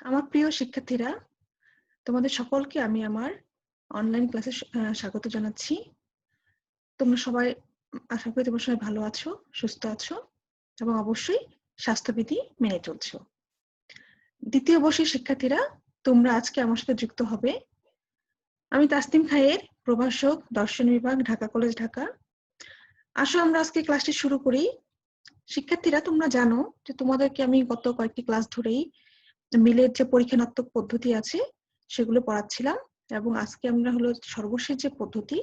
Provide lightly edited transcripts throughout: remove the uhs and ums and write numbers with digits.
আমার প্রিয় শিক্ষার্থীরা, তোমাদের সকলকে আমি আমার অনলাইন ক্লাসে স্বাগত জানাচ্ছি। তোমরা সবাই, আশা করি তোমরা সবাই ভালো আছো, সুস্থ আছো এবং অবশ্যই স্বাস্থ্যবিধি মেনে চলছো। দ্বিতীয় বর্ষের শিক্ষার্থীরা, তোমরা আজকে আমার সাথে যুক্ত হবে। আমি তাসনিম খায়ের, প্রভাষক, দর্শন বিভাগ, ঢাকা কলেজ, ঢাকা। আসো আমরা আজকে ক্লাসটি শুরু করি। শিক্ষার্থীরা, তোমরা জানো যে তোমাদেরকে আমি গত কয়েকটি ক্লাস ধরেই মিলের যে পরীক্ষানাত্মক পদ্ধতি আছে সেগুলো পড়াচ্ছিলাম, এবং আজকে আমরা হলো সর্বশেষ যে পদ্ধতি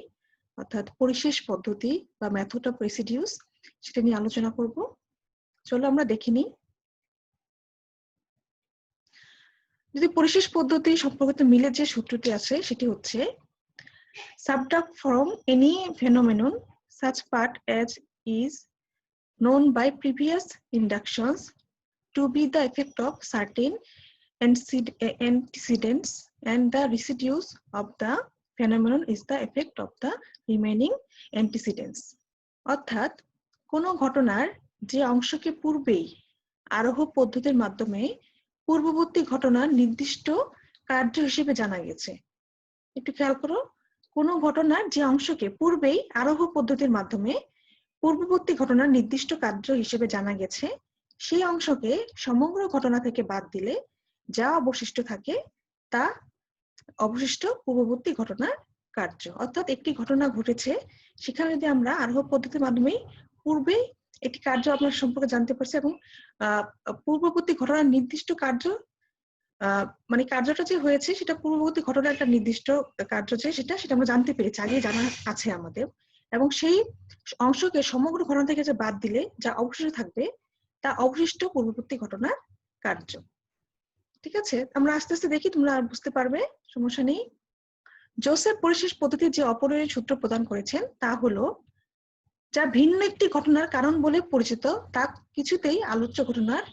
অর্থাৎ পরিশেষ পদ্ধতি বা মেথড অফ রেসিডিউস সেটা নিয়ে আলোচনা করব। চলো আমরা দেখে নিই। যদি পরিশেষ পদ্ধতি সম্পর্কিত মিলের যে সূত্রটি আছে সেটি হচ্ছে subtract from any phenomenon such part as is known by previous inductions to be the effect of certain antecedents, and the residues of the phenomenon is the effect of the remaining antecedents. অর্থাৎ কোনো ঘটনার যে অংশকে পূর্বেই আরোহ পদ্ধতির মাধ্যমে পূর্ববর্তী ঘটনার নির্দিষ্ট কার্য হিসেবে জানা গেছে। একটু খেয়াল করো, কোনো ঘটনার যে অংশকে পূর্বেই আরোহ পদ্ধতির মাধ্যমে পূর্ববর্তী ঘটনার নির্দিষ্ট কার্য হিসেবে জানা গেছে, সেই অংশকে সমগ্র ঘটনা থেকে বাদ দিলে যা অবশিষ্ট থাকে তা অবশিষ্ট পূর্ববর্তী ঘটনার কার্য। অর্থাৎ একটি ঘটনা ঘটেছে, সেখানে যদি আমরা আরোহ পদ্ধতির মাধ্যমে পূর্বে একটি কার্য আপনার সম্পর্কে জানতে পারছি এবং পূর্ববর্তী ঘটনার নির্দিষ্ট কার্য মানে কার্যটা যে হয়েছে সেটা পূর্ববর্তী ঘটনার একটা নির্দিষ্ট কার্য যে সেটা আমরা জানতে পেরেছি, আগে জানা আছে আমাদের, এবং সেই অংশকে সমগ্র ঘটনা থেকে যে বাদ দিলে যা অবশিষ্ট থাকবে তা অবশিষ্ট পূর্ববর্তী ঘটনার কার্য। ঠিক আছে, আমরা আস্তে আস্তে দেখি, তোমরা আর বুঝতে পারবে, সমস্যা নেই। জোসেফ পরিশেষ পদ্ধতির যে অপরিহার্য সূত্র প্রদান করেছেন তা হলো, যা ভিন্ন একটি ঘটনার কারণ বলে পরিচিত তা কিছুতেই আলোচ্য ঘটনার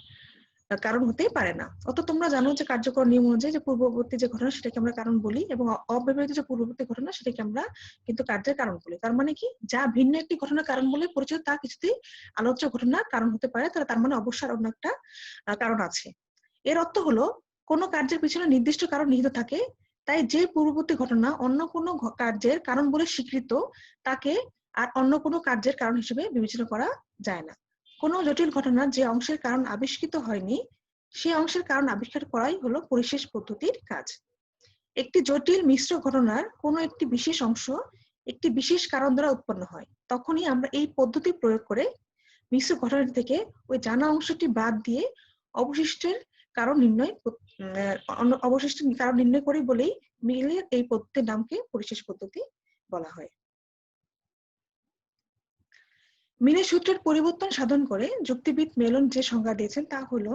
কারণ হতেই পারে না। অর্থাৎ তোমরা জানো যে কার্যকর নিয়ম অনুযায়ী যে পূর্ববর্তী যে ঘটনা সেটাকে আমরা কারণ বলি, এবং অব্যবহৃত যে পূর্ববর্তী ঘটনা সেটাকে আমরা কিন্তু কার্যের কারণ বলি। তার মানে কি, যা ভিন্ন একটি ঘটনার কারণ বলে পরিচিত তা কিছুতেই আলোচ্য ঘটনার কারণ হতে পারে, তার মানে অবশ্যই আর অন্য একটা কারণ আছে। এর অর্থ হলো, কোনো কার্যের পিছনে নির্দিষ্ট কারণ নিহিত থাকে, তাই যে পূর্ববর্তী ঘটনা অন্য কোনো কার্যের কারণ বলে স্বীকৃত তাকে আর অন্য কোনো কার্যের কারণ হিসেবে বিবেচনা করা যায় না। কোনো জটিল ঘটনার যে অংশের কারণ আবিষ্কৃত হয়নি সেই অংশের কারণ আবিষ্কার করাই হলো পরিশেষ পদ্ধতির কাজ। একটি জটিল মিশ্র ঘটনার কোনো একটি বিশেষ অংশ একটি বিশেষ কারণ দ্বারা উৎপন্ন হয়, তখনই আমরা এই পদ্ধতি প্রয়োগ করে মিশ্র ঘটনাটি থেকে ওই জানা অংশটি বাদ দিয়ে অবশিষ্টের কারণ নির্ণয় করি বলেই মিলের এই পদ্ধতির নামকে পরিশেষ পদ্ধতি বলা হয়। মিলের সূত্রের পরিবর্তন সাধন করে যুক্তিবিদ মেলন যে সংজ্ঞা দিয়েছেন তা হলো,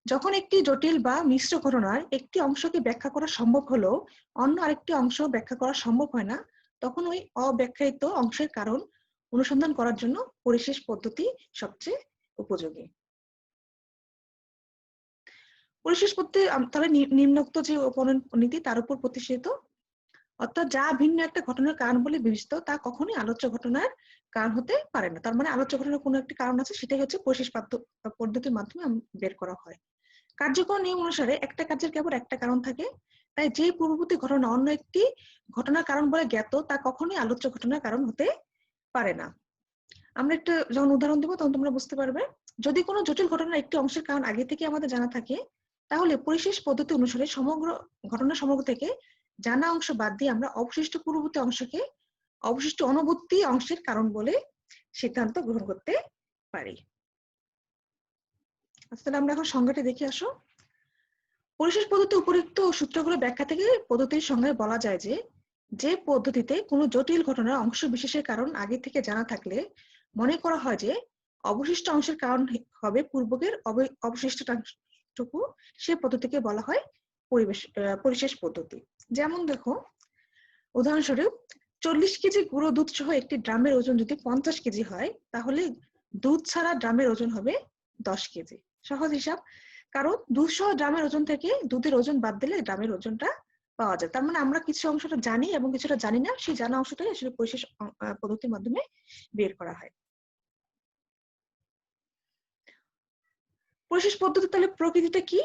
যখন একটি জটিল বা মিশ্র ঘটনার একটি অংশকে ব্যাখ্যা করা সম্ভব হলেও অন্য আরেকটি অংশ ব্যাখ্যা করা সম্ভব হয় না, তখন ওই অব্যাখ্যায়িত অংশের কারণ অনুসন্ধান করার জন্য পরিশেষ পদ্ধতি সবচেয়ে উপযোগী। পরিশেষ পদ্ধতি তাহলে নিম্নোক্ত যে উপনীতি তার উপর প্রতিষ্ঠিত, অর্থাৎ যা ভিন্ন একটা ঘটনার কারণ বলে বিবেচিত তা কখনোই আলোচ্য ঘটনার কারণ হতে পারে না। তার মানে আলোচ্য ঘটনার কোনো একটি কারণ আছে, সেটাই হচ্ছে পরিশেষ পদ্ধতির মাধ্যমে বের করা হয়। কার্যকর নিয়ম অনুসারে একটা কার্যের কেবল একটা কারণ থাকে, তাই যে পূর্ববর্তী ঘটনা অন্য একটি ঘটনার কারণ বলে জ্ঞাত তা কখনোই আলোচ্য ঘটনার কারণ হতে পারে না। আমরা একটা যখন উদাহরণ দেবো তখন তোমরা বুঝতে পারবে। যদি কোনো জটিল ঘটনার একটি অংশের কারণ আগে থেকে আমাদের জানা থাকে, তাহলে পরিশেষ পদ্ধতি অনুসারে সমগ্র ঘটনা সমগ্র থেকে জানা অংশ বাদ দিয়ে আমরা অবশিষ্ট পূর্ববর্তী অংশকে অবশিষ্ট অনুবর্তী অংশের কারণ বলে সিদ্ধান্ত গ্রহণ করতে পারি। তাহলে আমরা এখন সংজ্ঞাটি দেখে আসো। পরিশেষ পদ্ধতি উপরিক্ত সূত্রগুলো ব্যাখ্যা থেকে পদ্ধতির সংজ্ঞায় বলা যায় যে, যে পদ্ধতিতে কোনো জটিল ঘটনার অংশ বিশেষের কারণ আগে থেকে জানা থাকলে মনে করা হয় যে অবশিষ্ট অংশের কারণ হবে পূর্বকের অবশিষ্টটুকু, সে পদ্ধতিকে বলা হয় পরিশেষ পদ্ধতি। যেমন দেখো, উদাহরণস্বরূপ 40 কেজি গুঁড়ো দুধ সহ একটি ড্রামের ওজন যদি 50 কেজি হয়, তাহলে দুধ ছাড়া ড্রামের ওজন হবে 10 কেজি। সহজ হিসাব, কারণ দুধ সহ ড্রামের ওজন থেকে দুধের ওজন বাদ দিলে ড্রামের ওজনটা পাওয়া যায়। তার মানে আমরা কিছু অংশটা জানি এবং কিছুটা জানি না, সেই জানা অংশটাই আসলে পরিশেষ পদ্ধতির মাধ্যমে বের করা হয়। পরিশেষ পদ্ধতি তাহলে প্রকৃতিটা কি?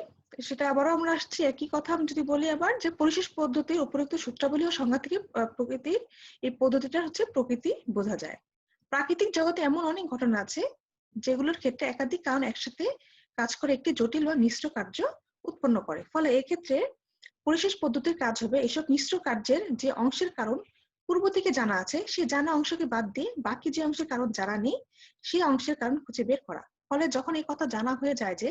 সেটা আবারও আমরা আসছি একই কথা। আমি যদি বলি আবার যে পরিশেষ পদ্ধতির উপরোক্ত সূত্রাবলী ও সংজ্ঞা থেকে প্রকৃতির এই পদ্ধতিটা হচ্ছে প্রকৃতি বোঝা যায়। প্রাকৃতিক জগতে এমন অনেক ঘটনা আছে যেগুলোর ক্ষেত্রে একাধিক কারণ একসাথে কাজ করে একটি জটিল বা মিশ্র কার্য উৎপন্ন করে। ফলে এক্ষেত্রে পরিশেষ পদ্ধতির কাজ হবে এসব মিশ্র কার্যের যে অংশের কারণ পূর্ব থেকে জানা আছে সেই জানা অংশকে বাদ দিয়ে বাকি যে অংশের কারণ জানা নেই সেই অংশের কারণ খুঁজে বের করা। ফলে যখন এই কথা জানা হয়ে যায় যে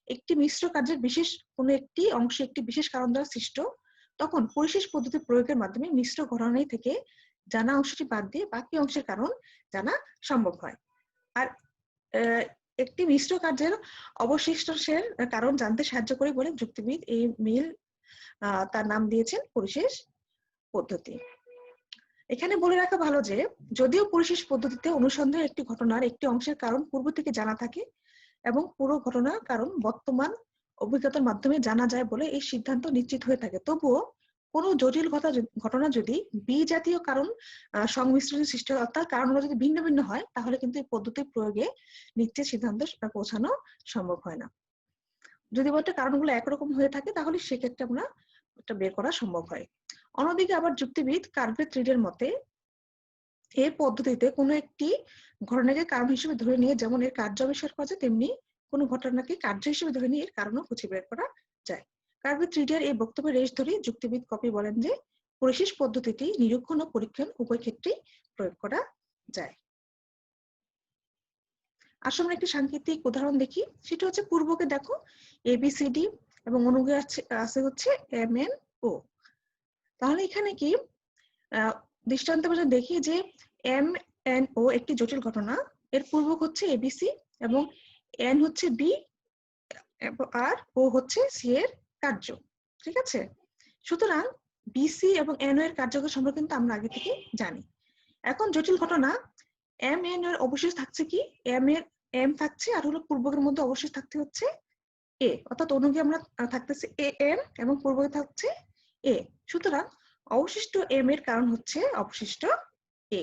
একটি মিশ্র কার্যের বিশেষ কোনো একটি অংশে একটি বিশেষ কারণ দ্বারা সৃষ্ট, তখন পরিশেষ পদ্ধতি প্রয়োগের মাধ্যমে মিশ্র ঘটনা থেকে জানা অংশটি বাদ দিয়ে বাকি অংশের কারণ জানা সম্ভব হয়। আর একটি মিশ্র কার্যের অবশিষ্টাংশের কারণ জানতে সাহায্য করে বলে যুক্তিবিদ এই মিল তার নাম দিয়েছেন পরিশেষ পদ্ধতি। এখানে বলে রাখা ভালো যে যদিও পরিশেষ পদ্ধতিতে অনুসন্ধানের একটি ঘটনার একটি অংশের কারণ পূর্ব থেকে জানা থাকে এবং পুরো ঘটনার কারণ বর্তমান অভিজ্ঞতার মাধ্যমে জানা যায় বলে এই সিদ্ধান্ত নিশ্চিত হয়ে থাকে, তবুও কোনো জটিল ঘটনা যদি বিজাতীয় কারণ সংমিশ্রণের সৃষ্টি হয়, অর্থাৎ কারণগুলো যদি ভিন্ন ভিন্ন হয়, তাহলে কিন্তু এই পদ্ধতির প্রয়োগে নিশ্চিত সিদ্ধান্তে পৌঁছানো সম্ভব হয় না। যদি বলতে কারণগুলো একরকম হয়ে থাকে তাহলে সেক্ষেত্রে আমরা এটা বের করা সম্ভব হয়। অন্যদিকে আবার যুক্তিবিদ কার্ভেট রিডের মতে এই পদ্ধতিতে কোনো একটি ঘটনাকে কারণ হিসেবে ধরে নিয়ে যেমন এর কার্য আবিষ্কার করা যায়, তেমনি কোনো ঘটনাকে কার্য হিসেবে ধরে নিয়ে এর কারণও খুঁজে বের করা যায়। কার্ভেট রিডের এই বক্তব্যের রেশ ধরে যুক্তিবিদ কপি বলেন যে পরিশেষ পদ্ধতিটি নিরীক্ষণ ও পরীক্ষণ উভয় ক্ষেত্রেই প্রয়োগ করা যায়। আসলে আমরা একটি সাংকেতিক উদাহরণ দেখি, সেটা হচ্ছে পূর্বকে দেখো ABCD এবং অনুগে আছে হচ্ছে MNO। তাহলে এখানে কি দৃষ্টান্ত দেখি যে MNO একটি জটিল ঘটনা, এর পূর্বক হচ্ছে ABC এবং N হচ্ছে B আর O হচ্ছে C এর কার্য। ঠিক আছে, সুতরাং BC এবং NO এর কার্যকর সম্পর্কে কিন্তু আমরা আগে থেকে জানি। এখন জটিল ঘটনা MN এর অবশেষ থাকছে কি M থাকছে আর হলো পূর্বকের মধ্যে অবশেষ থাকতে হচ্ছে A, অর্থাৎ অনুগে আমরা থাকতেছে AM এবং পূর্বকে থাকছে A। সুতরাং অবশিষ্ট M এর কারণ হচ্ছে অবশিষ্ট A।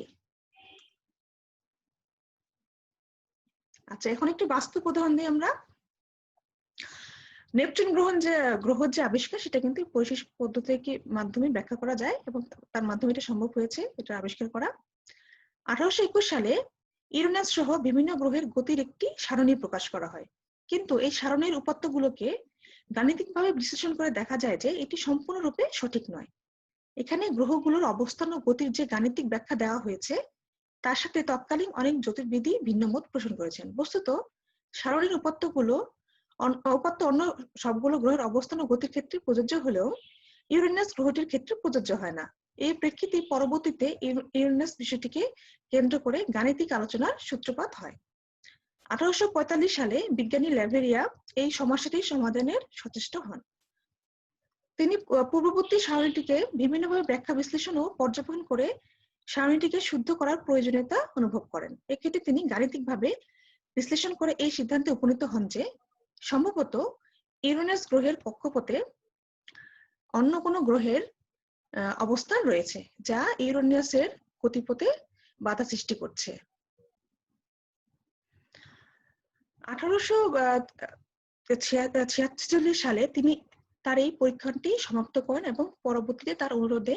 আচ্ছা, এখন একটি বাস্তব উদাহরণ দিই আমরা। নেপচুন গ্রহের যে আবিষ্কার সেটা কিন্তু পরিশেষ পদ্ধতির মাধ্যমে ব্যাখ্যা করা যায় এবং তার মাধ্যমে এটা সম্ভব হয়েছে, এটা আবিষ্কার করা। 1821 সালে ইউরেনাস সহ বিভিন্ন গ্রহের গতির একটি সারণী প্রকাশ করা হয়, কিন্তু এই সারণীর উপাত্তগুলোকে গাণিতিকভাবে বিশ্লেষণ করে দেখা যায় যে এটি সম্পূর্ণরূপে সঠিক নয়। এখানে গ্রহগুলোর অবস্থান ও গতির যে গাণিতিক ব্যাখ্যা দেওয়া হয়েছে তার সাথে তৎকালীন অনেক জ্যোতির্বিদই ভিন্ন মত পোষণ করেছেন। বস্তুত সারণীর উপাত্ত অন্য সবগুলো গ্রহের অবস্থান ও গতির ক্ষেত্রে প্রযোজ্য হলেও ইউরেনাস গ্রহটির ক্ষেত্রে প্রযোজ্য হয় না। এই প্রেক্ষিতে পরবর্তীতে ইউরেনাস বিষয়টিকে কেন্দ্র করে গাণিতিক আলোচনার সূত্রপাত হয়। 1845 সালে বিজ্ঞানী ল্যাভেরিয়া এই সমস্যাটি সমাধানের সচেষ্ট হন। তিনি পূর্ববর্তী সারণীটিকে বিভিন্নভাবে ব্যাখ্যা বিশ্লেষণ ও পর্যবেক্ষণ করে সারণীটিকে শুদ্ধ করার প্রয়োজনীয়তা অনুভব করেন। এক্ষেত্রে তিনি গাণিতিকভাবে বিশ্লেষণ করে এই সিদ্ধান্তে উপনীত হন যে সম্ভবত ইউরেনাস গ্রহের কক্ষপথে অন্য কোনো গ্রহের অবস্থান রয়েছে যা ইউরেনাসের গতিপথে বাধা সৃষ্টি করছে। 1846 সালে তিনি তার এই পরীক্ষণটি সমাপ্ত করেন এবং পরবর্তীতে তার অনুরোধে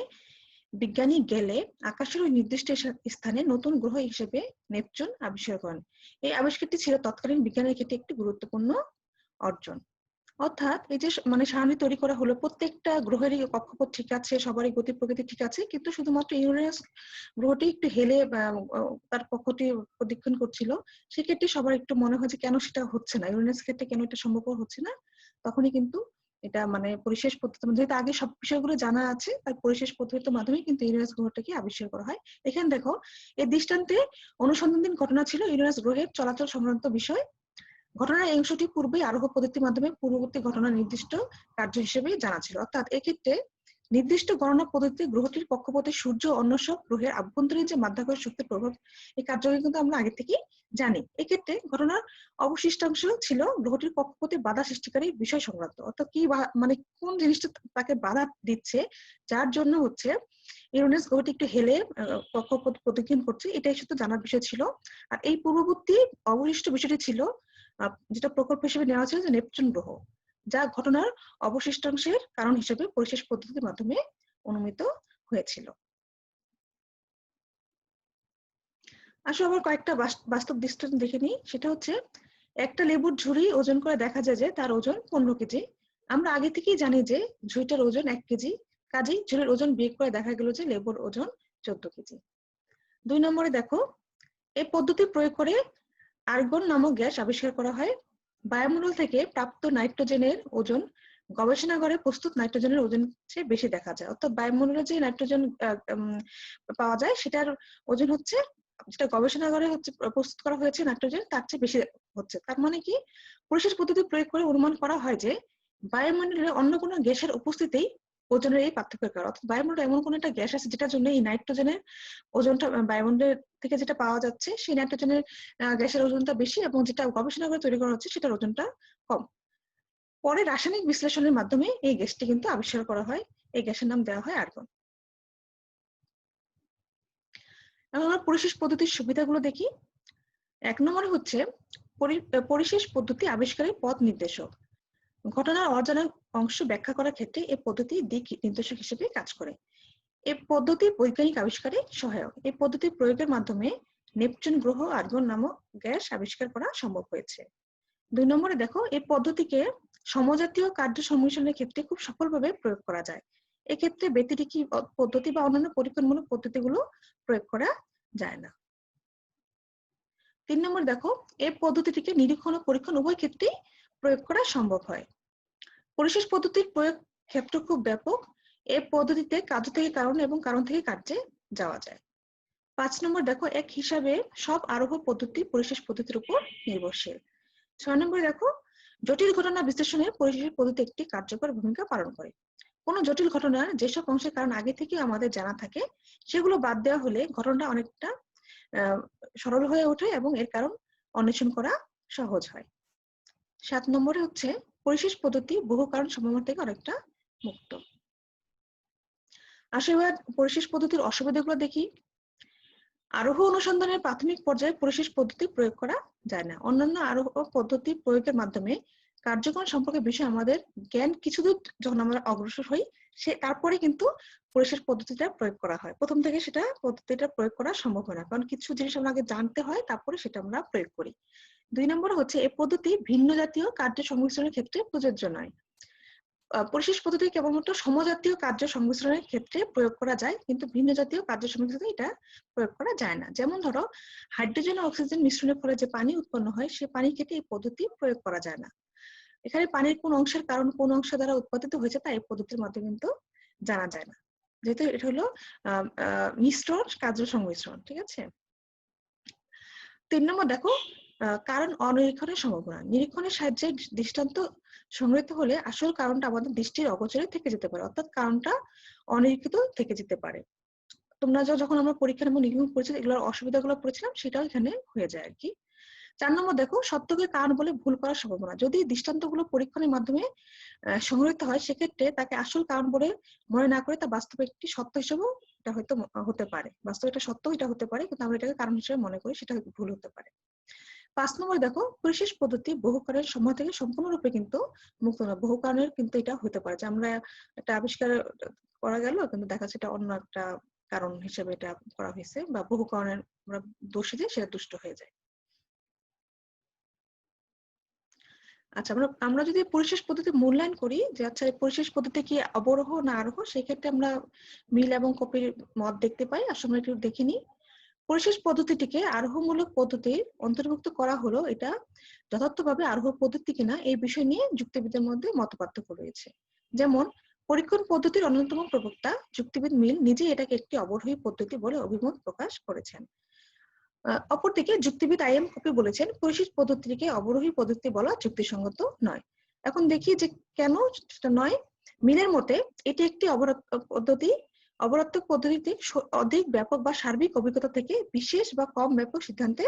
বিজ্ঞানী গেলে আকাশের ওই নির্দিষ্ট স্থানে নতুন গ্রহ হিসেবে নেপচুন আবিষ্কার করেন। এই আবিষ্কারটি ছিল তৎকালীন বিজ্ঞানের ক্ষেত্রে একটি গুরুত্বপূর্ণ অর্জন। অর্থাৎ এই যে সারণী তৈরি করা হলো, প্রত্যেকটা গ্রহেরই কক্ষপথ ঠিক আছে, সবারই গতি প্রকৃতি ঠিক আছে, কিন্তু শুধুমাত্র ইউরেনাস গ্রহটি একটু হেলে তার কক্ষটি প্রদক্ষিণ করছিল। সেক্ষেত্রে সবার একটু মনে হয় যে কেন সেটা হচ্ছে না, ইউরেনাস ক্ষেত্রে কেন এটা সম্ভব হচ্ছে না। তখনই কিন্তু এটা পরিশেষ পদ্ধতির মধ্যে আগে সব বিষয়গুলো জানা আছে, তার পরিশেষ পদ্ধতির মাধ্যমে কিন্তু ইউরেনাস গ্রহটাকে আবিষ্কার করা হয়। এখানে দেখো এই দৃষ্টান্তে অনুসন্ধানহীন ঘটনা ছিল ইউরেনাস গ্রহের চলাচল সংক্রান্ত বিষয়। ঘটনার এই অংশটি পূর্বেই আরোহ পদ্ধতির মাধ্যমে পূর্ববর্তী ঘটনা নির্দিষ্ট কার্য হিসেবে জানা ছিল। অর্থাৎ এক্ষেত্রে নির্দিষ্ট গণনা পদ্ধতিতে গ্রহটির কক্ষপথে সূর্য অন্য সব গ্রহের আভ্যন্তরীণ যে মাধ্যাকর্ষণ শক্তির প্রভাব, এই কার্যকে কিন্তু আমরা আগে থেকেই জানি। এক্ষেত্রে ঘটনার অবশিষ্টাংশ ছিল গ্রহটির কক্ষপথে বাধা সৃষ্টিকারী বিষয় সংক্রান্ত, অর্থাৎ কি কোন জিনিসটা তাকে বাধা দিচ্ছে যার জন্য হচ্ছে ইউরেনাস গ্রহটি একটু হেলে কক্ষপথ প্রদক্ষিণ করছে, এটাই শুধু জানার বিষয় ছিল। আর এই পূর্ববর্তী অবশিষ্ট বিষয়টি ছিল যেটা প্রকল্প হিসেবে নেওয়া হয়েছিল যে নেপচুন গ্রহ, যা ঘটনার অবশিষ্টাংশের কারণ হিসেবে পরিশেষ পদ্ধতির মাধ্যমে অনুমিত হয়েছিল। আসলে আবার কয়েকটা বাস্তব দৃষ্টান্ত দেখে নিই। সেটা হচ্ছে, একটা লেবুর ঝুড়ি ওজন করে দেখা যায় যে তার ওজন 15 কেজি। আমরা আগে থেকেই জানি যে ঝুড়িটার ওজন 1 কেজি, কাজেই ঝুড়ির ওজন বিয়োগ করে দেখা গেল যে লেবুর ওজন 14 কেজি। 2 নম্বরে দেখো, এই পদ্ধতি প্রয়োগ করে আর্গন নামক গ্যাস আবিষ্কার করা হয়। বায়ুমণ্ডল থেকে প্রাপ্ত নাইট্রোজেনের ওজন গবেষণাগারে প্রস্তুত নাইট্রোজেনের ওজন চেয়ে বেশি দেখা যায়। অর্থাৎ বায়ুমণ্ডলে যে নাইট্রোজেন পাওয়া যায় সেটার ওজন হচ্ছে, যেটা গবেষণাগারে হচ্ছে প্রস্তুত করা হয়েছে নাইট্রোজেন, তার চেয়ে বেশি হচ্ছে। তার মানে কি, পরিশেষ পদ্ধতি প্রয়োগ করে অনুমান করা হয় যে বায়ুমণ্ডলে অন্য কোনো গ্যাসের উপস্থিতিতেই ওজনের এই পার্থক্যের কারণ। অর্থাৎ বায়ুমণ্ডলে এমন কোন একটা গ্যাস আছে যেটার জন্য এই নাইট্রোজেনের ওজনটা বায়ুমণ্ডলের থেকে যেটা পাওয়া যাচ্ছে সেই নাইট্রোজেনের গ্যাসের ওজনটা বেশি, এবং যেটা গবেষণাগারে তৈরি করা হচ্ছে সেটার ওজনটা কম। পরে রাসায়নিক বিশ্লেষণের মাধ্যমে এই গ্যাসটি কিন্তু আবিষ্কার করা হয়। এই গ্যাসের নাম দেওয়া হয় আর্গন। এখন আমরা পরিশেষ পদ্ধতির সুবিধাগুলো দেখি। 1 নম্বরে হচ্ছে পরিশেষ পদ্ধতি আবিষ্কারের পথ নির্দেশক। ঘটনার অজানা অংশ ব্যাখ্যা করার ক্ষেত্রে এই পদ্ধতি দিক নির্দেশক হিসেবে কাজ করে। এই পদ্ধতি বৈজ্ঞানিক আবিষ্কারে সহায়ক। এই পদ্ধতির প্রয়োগের মাধ্যমে নেপচুন গ্রহ আর্গন নামক গ্যাস আবিষ্কার করা সম্ভব হয়েছে। 2 নম্বরে দেখো, এই পদ্ধতিকে সমজাতীয় কার্য সংমিশ্রণের ক্ষেত্রে খুব সফলভাবে প্রয়োগ করা যায়। এক্ষেত্রে ব্যতিরেকি পদ্ধতি বা অন্যান্য পরীক্ষামূলক পদ্ধতিগুলো প্রয়োগ করা যায় না। 3 নম্বর দেখো, এই পদ্ধতিটিকে নিরীক্ষণ ও পরীক্ষণ উভয় ক্ষেত্রেই প্রয়োগ করা সম্ভব হয়। পরিশেষ পদ্ধতির প্রয়োগ ক্ষেত্র খুব ব্যাপক। এই পদ্ধতিতে কার্য থেকে কারণ এবং কারণ থেকে কার্যে যাওয়া যায়। 5 নম্বর দেখো, এক হিসাবে সব আরোহ পদ্ধতি পরিশেষ পদ্ধতির উপর নির্ভরশীল। 6 নম্বরে দেখো, জটিল ঘটনা বিশ্লেষণে পরিশেষ পদ্ধতি একটি কার্যকর ভূমিকা পালন করে। কোনো জটিল ঘটনার যেসব অংশের কারণ আগে থেকে আমাদের জানা থাকে সেগুলো বাদ দেওয়া হলে ঘটনাটা অনেকটা সরল হয়ে ওঠে এবং এর কারণ অন্বেষণ করা সহজ হয়। 7 নম্বরে হচ্ছে, পরিশেষ পদ্ধতি বহু কারণ সম্ভাবনা থেকে অনেকটা মুক্ত। আসলে পরিশেষ পদ্ধতির অসুবিধাগুলো দেখি। আরোহ অনুসন্ধানের প্রাথমিক পর্যায়ে পরিশেষ পদ্ধতি প্রয়োগ করা যায় না। অন্যান্য আরোহ পদ্ধতি প্রয়োগের মাধ্যমে কার্যক্রম সম্পর্কে বিষয়ে আমাদের জ্ঞান কিছুদূর যখন আমরা অগ্রসর হই, তারপরে কিন্তু পরিশেষ পদ্ধতিটা প্রয়োগ করা হয়। প্রথম থেকে সেটা পদ্ধতিটা প্রয়োগ করা সম্ভব হয় না, কারণ কিছু জিনিস আমরা আগে জানতে হয়, তারপরে সেটা আমরা প্রয়োগ করি। 2 নম্বর হচ্ছে, এই পদ্ধতি ভিন্ন জাতীয় কার্য সংমিশ্রণের ক্ষেত্রে প্রযোজ্য নয়। পরিশেষ পদ্ধতি কেবলমাত্র সমজাতীয় কার্য সংমিশ্রণের ক্ষেত্রে প্রয়োগ করা যায়, কিন্তু ভিন্ন জাতীয় কার্য সংমিশ্রণে এটা প্রয়োগ করা যায় না। যেমন ধরো, হাইড্রোজেন ও অক্সিজেন মিশ্রণের ফলে যে পানি উৎপন্ন হয় সে পানির ক্ষেত্রে এই পদ্ধতি প্রয়োগ করা যায় না। এখানে পানির কোন অংশের কারণ কোন অংশ দ্বারা উৎপাদিত হয়েছে তা এই পদ্ধতির মাধ্যমে কিন্তু জানা যায় না, যেহেতু এটা হলো মিশ্র কার্য সংমিশ্রণ। ঠিক আছে। 3 নম্বর দেখো, কারণ অনিরীক্ষণের সম্ভাবনা। নিরীক্ষণের সাহায্যে দৃষ্টান্ত সংগৃহীত হলে আসল কারণটা আমাদের দৃষ্টির অগোচরে থেকে যেতে পারে, অর্থাৎ কারণটা অনিরীক্ষিত থেকে যেতে পারে। তোমরা যখন আমরা পরীক্ষা এবং নিরীক্ষণ করেছিলাম, এগুলোর অসুবিধাগুলো পড়েছিলাম, সেটাও এখানে হয়ে যায় আর কি। 4 নম্বর দেখো, সত্যকে কারণ বলে ভুল করার সম্ভাবনা। যদি দৃষ্টান্তগুলো পরীক্ষণের মাধ্যমে সংগৃহীত হয়, সেক্ষেত্রে তাকে আসল কারণ বলে মনে না করে তা বাস্তবে একটি সত্য হিসেবেও এটা হয়তো হতে পারে। বাস্তবে এটা সত্য, এটা হতে পারে, কিন্তু আমরা এটাকে কারণ হিসেবে মনে করি, সেটা হয়তো ভুল হতে পারে। 5 নম্বর দেখো, পরিশেষ পদ্ধতি বহু কারণের সময় থেকে সম্পূর্ণরূপে কিন্তু মুক্ত নয়। বহু কারণের কিন্তু এটা হতে পারে যে আমরা একটা আবিষ্কার করা গেল, কিন্তু দেখা যাচ্ছে এটা অন্য একটা কারণ হিসেবে এটা করা হয়েছে, বা বহু কারণের আমরা দোষে যে সেটা দুষ্ট হয়ে যায়। আচ্ছা, আমরা যদি পরিশেষ পদ্ধতি মূল্যায়ন করি যে আচ্ছা এই পরিশেষ পদ্ধতি কি অবরোহ না আরোহ, সেই ক্ষেত্রে আমরা মিল এবং কপির মত দেখতে পাই। আসলে আমরা একটু দেখে নিই। পরিশেষ পদ্ধতিটিকে আরোহমূলক পদ্ধতির অন্তর্ভুক্ত করা হলো এটা যথার্থভাবে আরোহ পদ্ধতি কিনা এই বিষয় নিয়ে যুক্তিবিদদের মধ্যে মতপার্থক্য রয়েছে। যেমন, পরীক্ষণ পদ্ধতির অন্যতম প্রবক্তা যুক্তিবিদ মিল নিজে এটাকে একটি অবরোহী পদ্ধতি বলে অভিমত প্রকাশ করেছেন। অপরদিকে যুক্তিবিদ আই এম কপি বলেছেন পরিশেষ পদ্ধতিকে অবরোহী পদ্ধতি বলা যুক্তিসঙ্গত নয়। এখন দেখি যে কেন সেটা নয়। মিলের মতে এটি একটি অবরোধক পদ্ধতিতে অধিক ব্যাপক বা সার্বিক অভিজ্ঞতা থেকে বিশেষ বা কম ব্যাপক সিদ্ধান্তে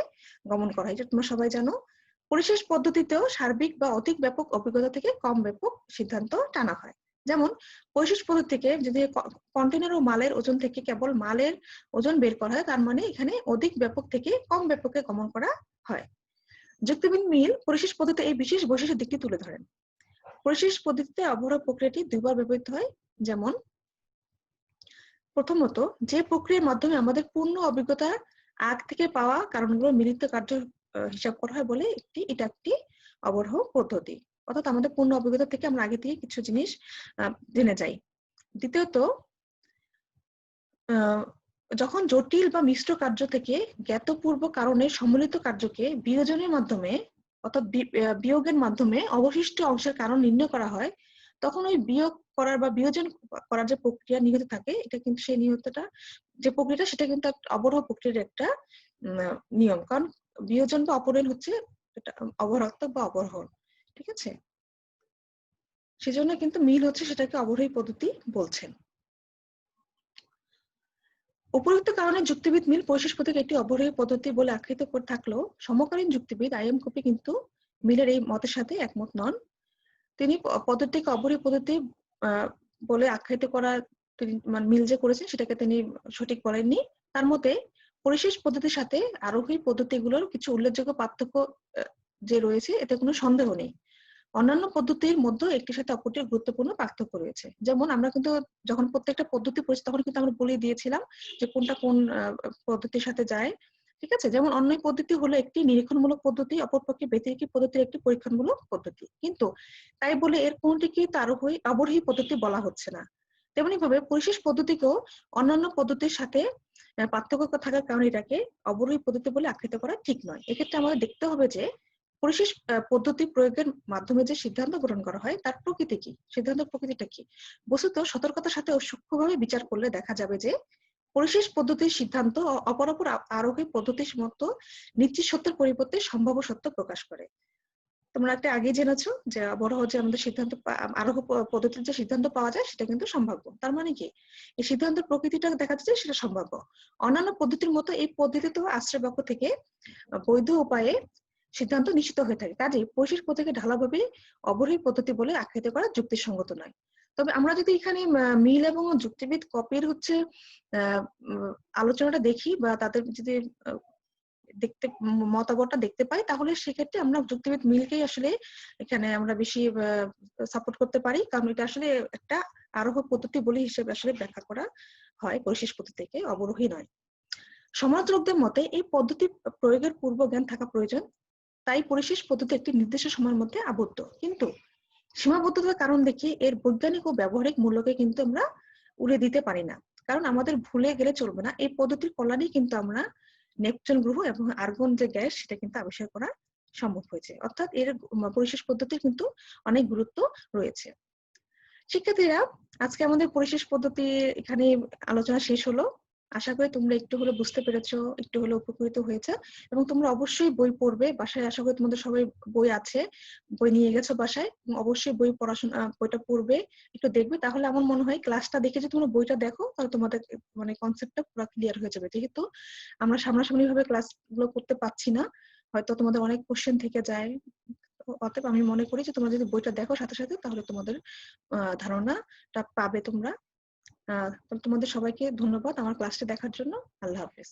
গমন করা হয়। এটা তোমরা সবাই জানো। পরিশেষ পদ্ধতিতেও সার্বিক বা অধিক ব্যাপক অভিজ্ঞতা থেকে কম ব্যাপক সিদ্ধান্ত টানা হয়। যেমন, পরিশেষ পদ্ধতি থেকে যদি কন্টেনার ও মালের ওজন থেকে কেবল মালের ওজন বের করা হয়, তার মানে এখানে অধিক ব্যাপক থেকে কম ব্যাপকে গমন করা হয়। যুক্তিবিদ মিল পরিশেষ পদ্ধতি এই বিশেষ বৈশিষ্ট্যের দিকটি তুলে ধরেন। পরিশেষ পদ্ধতিতে অবরোহ প্রক্রিয়াটি দুইবার ব্যবহৃত হয়। যেমন প্রথমত, যে প্রক্রিয়ার মাধ্যমে আমাদের পূর্ণ অভিজ্ঞতার আগ থেকে পাওয়া কারণগুলো মিলিত কার্য হিসাব করা হয় বলে এটা একটি অবরোহ পদ্ধতি। অর্থাৎ আমাদের পূর্ণ অভিজ্ঞতা থেকে আমরা আগে থেকে কিছু জিনিস জেনে যাই। দ্বিতীয়ত, যখন জটিল বা মিশ্র কার্য থেকে জ্ঞাতপূর্ব কারণে সম্মিলিত কার্যকে বিয়োজনের মাধ্যমে অর্থাৎ বিয়োগের মাধ্যমে অবশিষ্ট অংশের কারণ নির্ণয় করা হয়, তখন ওই বিয়োগ করার বা বিয়োজন করার যে প্রক্রিয়া নিহিত থাকে, এটা কিন্তু সেই নিহিতটা যে প্রক্রিয়াটা সেটা কিন্তু অবরোহ প্রক্রিয়ার একটা নিয়ম। কারণ বিয়োজন বা অপহরণ হচ্ছে অবরোহাত্মক বা অবরোহণ, ঠিক আছে? সেজন্য কিন্তু মিল হচ্ছে সেটাকে অবরোহী পদ্ধতি বলছেন। উপরোক্ত কারণে যুক্তিবিদ মিল পরিশেষ পদ্ধতিকে একটি অবরোহী পদ্ধতি বলে আখ্যায়িত করে থাকলেও সমকালীন যুক্তিবিদ আইএম কপি কিন্তু মিলের এই মতের সাথে একমত নন। তিনি পদ্ধতিকে অবরোহী পদ্ধতি বলে আখ্যায়িত করা তিনি মিল যে করেছেন সেটাকে তিনি সঠিক বলেননি। তার মতে পরিশেষ পদ্ধতির সাথে আরোহী পদ্ধতিগুলোর কিছু উল্লেখযোগ্য পার্থক্য যে রয়েছে এতে কোনো সন্দেহ নেই। অন্যান্য পদ্ধতির মধ্যে একটির সাথে অপরটির গুরুত্বপূর্ণ পার্থক্য রয়েছে। যেমন আমরা কিন্তু যখন প্রত্যেকটা পদ্ধতি পড়ছি তখন কিন্তু আমরা বলে দিয়েছিলাম যে কোনটা কোন পদ্ধতির সাথে যায়, ঠিক আছে? যেমন অন্যায় পদ্ধতি হলো একটি নিরীক্ষণমূলক পদ্ধতি, অপরপক্ষে ব্যতিরেকি পদ্ধতির একটি পরীক্ষণমূলক পদ্ধতি। কিন্তু তাই বলে এর কোনটিকে অবরোহী পদ্ধতি বলা হচ্ছে না। তেমনি ভাবে পরিশেষ পদ্ধতিকেও অন্যান্য পদ্ধতির সাথে পার্থক্য থাকার কারণে এটাকে অবরোহী পদ্ধতি বলে আখ্যায়িত করা ঠিক নয়। এক্ষেত্রে আমাদের দেখতে হবে যে পরিশেষ পদ্ধতি প্রয়োগের মাধ্যমে যে সিদ্ধান্ত গ্রহণ করা হয় তার প্রকৃতি কি, সিদ্ধান্তের প্রকৃতিটা কি। বস্তুত সতর্কতার সাথে ও সূক্ষ্মভাবে বিচার করলে দেখা যাবে যে পরিশেষ পদ্ধতির সিদ্ধান্ত অপরাপর আরোহী পদ্ধতির মতো নিশ্চিত সত্যের পরিবর্তে সম্ভাব্য সত্য প্রকাশ করে। তোমরা একটা আগে জেনেছো যে অবরোহ যে আমাদের সিদ্ধান্ত আরোহ পদ্ধতির যে সিদ্ধান্ত পাওয়া যায় সেটা কিন্তু সম্ভাব্য। তার মানে কি এই সিদ্ধান্তের প্রকৃতিটা দেখা যাচ্ছে সেটা সম্ভাব্য। অন্যান্য পদ্ধতির মতো এই পদ্ধতিতেও আশ্রয় বাক্য থেকে বৈধ উপায়ে সিদ্ধান্ত নিশ্চিত হয়ে থাকে। কাজেই পরিশেষ পদ্ধতিকে ঢালাভাবে অবরোহী পদ্ধতি বলে আখ্যায়িত করা যুক্তিসঙ্গত নয়। তবে আমরা যদি এখানে মিল এবং যুক্তিবিদ কপির হচ্ছে আলোচনাটা দেখি বা তাদের যদি দেখতে মতামতটা দেখতে পাই তাহলে সেক্ষেত্রে আমরা যুক্তিবিদ মিলকেই আসলে এখানে আমরা বেশি সাপোর্ট করতে পারি। কারণ এটা আসলে একটা আরোহ পদ্ধতি বলে হিসেবে আসলে ব্যাখ্যা করা হয় পরিশেষ পদ্ধতিকে, অবরোহী নয়। সমালোচকদের মতে এই পদ্ধতি প্রয়োগের পূর্ব জ্ঞান থাকা প্রয়োজন, তাই পরিশেষ পদ্ধতি একটি নির্দিষ্ট সময়ের মধ্যে আবদ্ধ। কিন্তু সীমাবদ্ধতার কারণ দেখিয়ে এর বৈজ্ঞানিক ও ব্যবহারিক মূল্যকে কিন্তু আমরা উড়িয়ে দিতে পারি না। কারণ আমাদের ভুলে গেলে চলবে না, এই পদ্ধতির কল্যাণেই কিন্তু আমরা নেপচুন গ্রহ এবং আর্গন যে গ্যাস সেটা কিন্তু আবিষ্কার করা সম্ভব হয়েছে। অর্থাৎ এর পরিশেষ পদ্ধতির কিন্তু অনেক গুরুত্ব রয়েছে। শিক্ষার্থীরা, আজকে আমাদের পরিশেষ পদ্ধতি এখানে আলোচনা শেষ হলো। আশা করি তোমরা একটু হলে বুঝতে পেরেছো, একটু হলে উপকৃত হয়েছে এবং তোমরা অবশ্যই বই পড়বে বাসায়। আশা করি তোমাদের সবাই বই আছে, বই নিয়ে গেছো বাসায়, অবশ্যই বইটা পড়বে, একটু দেখবে। তাহলে আমার মনে হয় ক্লাসটা দেখে যদি তোমরা বইটা দেখো তাহলে তোমাদের মানে কনসেপ্টটা পুরো ক্লিয়ার হয়ে যাবে। যেহেতু আমরা সামনাসামনি ভাবে ক্লাসগুলো করতে পারছি না, হয়তো তোমাদের অনেক কোশ্চেন থেকে যায়। অতএব আমি মনে করি যে তোমরা যদি বইটা দেখো সাথে সাথে তাহলে তোমাদের ধারণাটা পাবে তোমরা। তোমাদের সবাইকে ধন্যবাদ আমার ক্লাসটা দেখার জন্য। আল্লাহ হাফেজ।